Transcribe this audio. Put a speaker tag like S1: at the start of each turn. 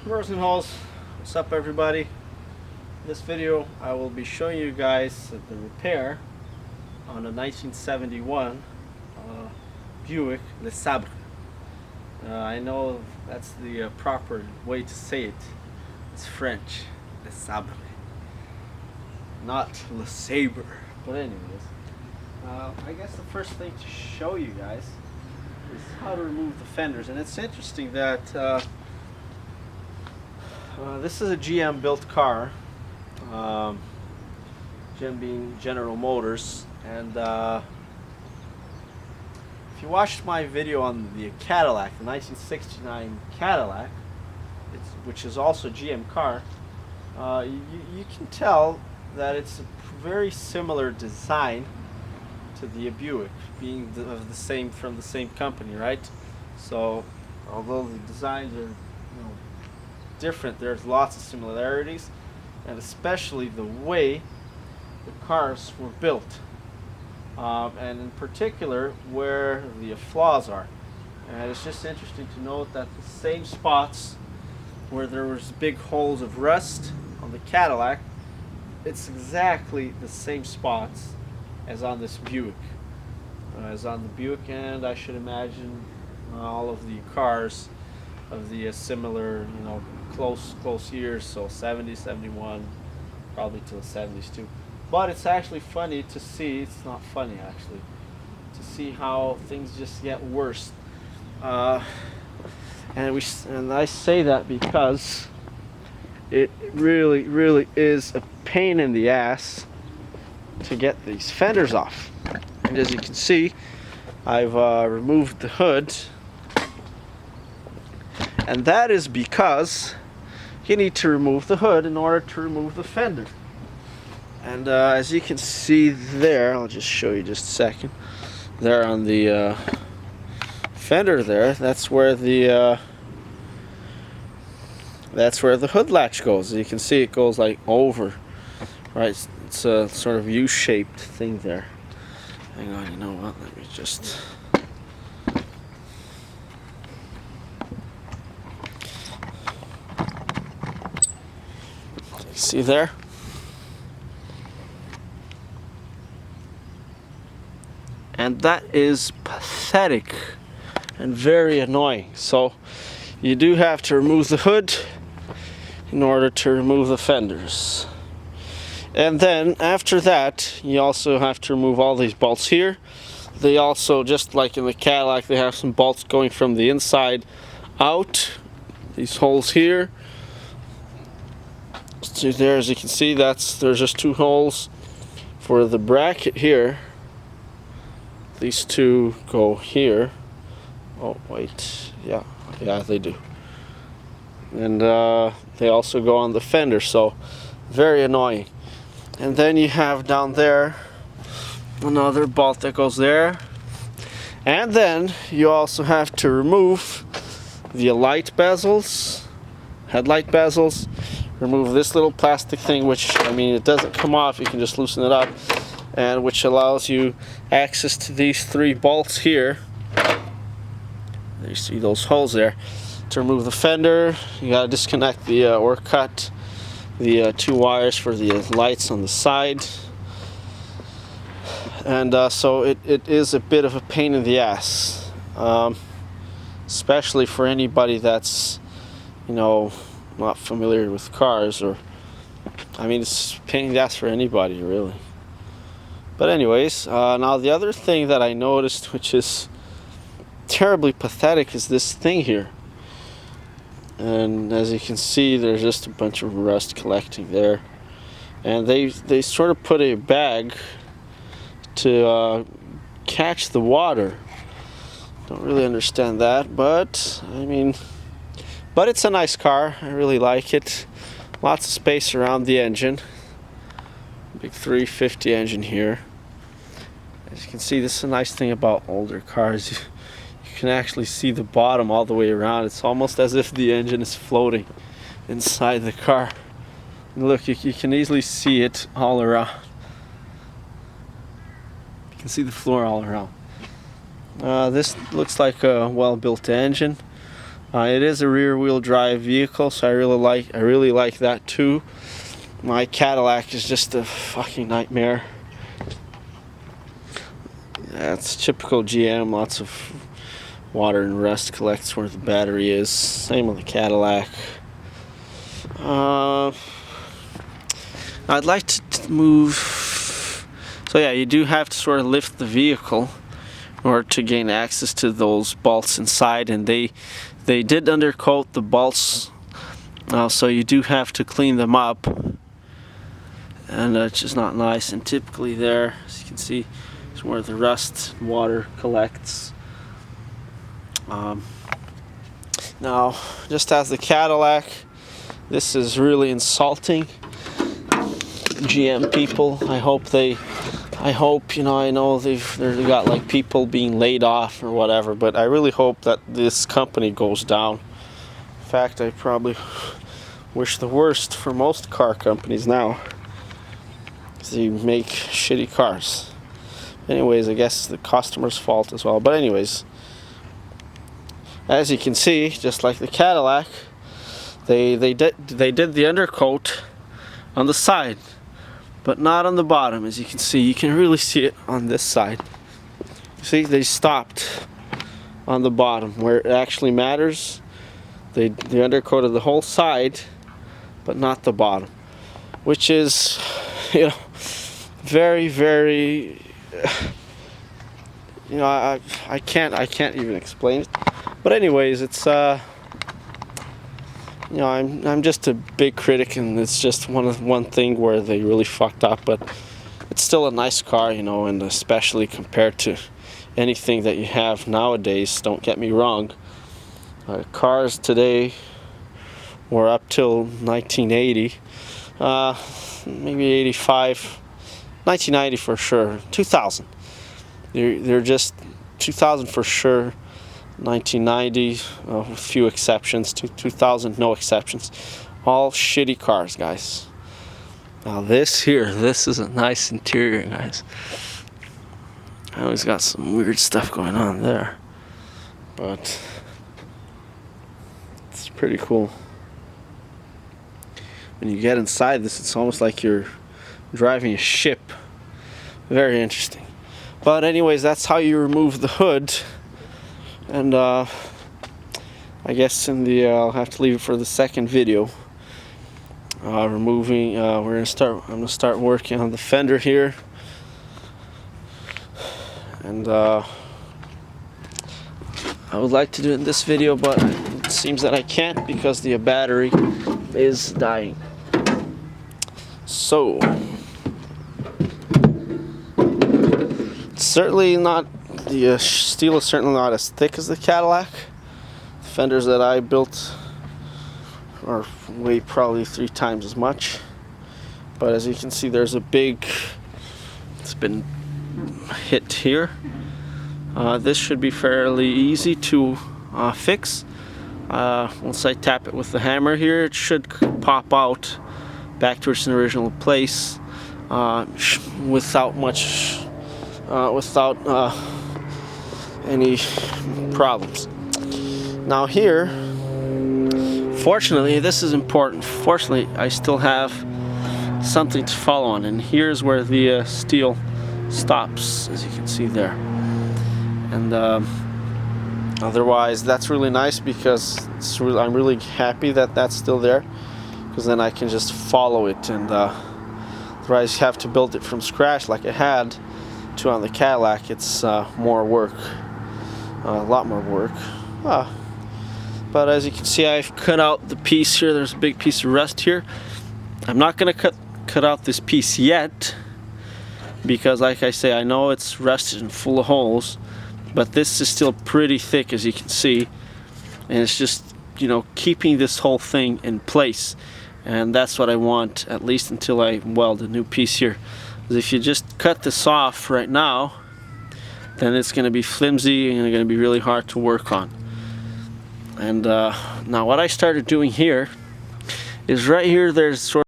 S1: Bros and hoes, what's up everybody? In this video I will be showing you guys the repair on a 1971 Buick LeSabre. I know that's the proper way to say it. It's French, LeSabre, not LeSabre. But anyways, I guess the first thing to show you guys is how to remove the fenders. And it's interesting that this is a GM built car, GM being General Motors, and if you watched my video on the Cadillac, the 1969 Cadillac, which is also a GM car, you can tell that it's a very similar design to the Buick, being from the same company, right? So although the designs are different, there's lots of similarities, and especially the way the cars were built, and in particular where the flaws are. And it's just interesting to note that the same spots where there was big holes of rust on the Cadillac, it's exactly the same spots as on this Buick, and I should imagine all of the cars of the similar, close years, so 70, 71, probably to the 70s too. But it's actually funny to see, it's not funny actually, to see how things just get worse. And I say that because it really is a pain in the ass to get these fenders off. And as you can see, I've removed the hood, and that is because you need to remove the hood in order to remove the fender. And as you can see there, I'll just show you just a second, there on the fender there, that's where the hood latch goes. As you can see, it goes like over, right? It's a sort of U-shaped thing there. Hang on, you know what, let me just... See there? And that is pathetic and very annoying. So you do have to remove the hood in order to remove the fenders. And then after that, you also have to remove all these bolts here. They also, just like in the Cadillac, they have some bolts going from the inside out. These holes here. So there, as you can see, there's just two holes for the bracket here. These two go here. Oh wait, yeah, they do. And they also go on the fender, so very annoying. And then you have down there another bolt that goes there. And then you also have to remove the light bezels, headlight bezels. Remove this little plastic thing, which, it doesn't come off, you can just loosen it up, and which allows you access to these three bolts here. You see those holes there. To remove the fender, you gotta disconnect the or cut the two wires for the lights on the side. And so it is a bit of a pain in the ass, especially for anybody that's not familiar with cars, or it's a pain in the ass for anybody really. But anyways, now the other thing that I noticed, which is terribly pathetic, is this thing here. And as you can see, there's just a bunch of rust collecting there, and they sort of put a bag to catch the water. Don't really understand that, but but it's a nice car. I really like it. Lots of space around the engine. Big 350 engine here. As you can see, this is a nice thing about older cars. You can actually see the bottom all the way around. It's almost as if the engine is floating inside the car. And look, you can easily see it all around. You can see the floor all around. This looks like a well-built engine. It is a rear-wheel drive vehicle, so I really like that too. My Cadillac is just a fucking nightmare. That's typical GM. Lots of water and rust collects where the battery is. Same with the Cadillac. I'd like to move. So yeah, you do have to sort of lift the vehicle in order to gain access to those bolts inside, and they did undercoat the bolts, so you do have to clean them up, and it's just not nice. And typically there, as you can see, is where the rust and water collects. Now, just as the Cadillac, this is really insulting GM people. I hope, you know, I know they've got like people being laid off or whatever, but I really hope that this company goes down. In fact, I probably wish the worst for most car companies now, because they make shitty cars. Anyways, I guess the customer's fault as well. But anyways, as you can see, just like the Cadillac, they did the undercoat on the side, but not on the bottom. As you can see, you can really see it on this side. See, they stopped on the bottom where it actually matters. They undercoated the whole side, but not the bottom, which is, you know, very, very, you know, I can't even explain it. But anyways, it's you know, I'm just a big critic, and it's just one thing where they really fucked up. But it's still a nice car, you know, and especially compared to anything that you have nowadays. Don't get me wrong. Cars today were up till 1980, maybe 85, 1990 for sure, 2000. They're just 2000 for sure. 1990, with a few exceptions. 2000, no exceptions. All shitty cars, guys. Now this is a nice interior, guys. I always got some weird stuff going on there, but it's pretty cool. When you get inside this, it's almost like you're driving a ship. Very interesting. But anyways, that's how you remove the hood. And I guess I'll have to leave it for the second video. Removing. I'm gonna start working on the fender here, and I would like to do it in this video, but it seems that I can't because the battery is dying. So it's certainly not. The steel is certainly not as thick as the Cadillac. The fenders that I built weigh probably 3 times as much. But as you can see, there's a big, it's been hit here. This should be fairly easy to fix. Once I tap it with the hammer here, it should pop out back to its original place without any problems. Now here, fortunately, this is important. Fortunately, I still have something to follow on, and here's where the steel stops, as you can see there. And otherwise, that's really nice because I'm really happy that that's still there, because then I can just follow it. And otherwise, you have to build it from scratch like I had to on the Cadillac. It's more work. A lot more work. But as you can see, I've cut out the piece here. There's a big piece of rust here. I'm not going to cut out this piece yet, because like I say, I know it's rusted and full of holes, but this is still pretty thick, as you can see, and it's just, you know, keeping this whole thing in place. And that's what I want, at least until I weld a new piece here. Because if you just cut this off right now, then it's going to be flimsy and going to be really hard to work on. And now what I started doing here is right here, there's sort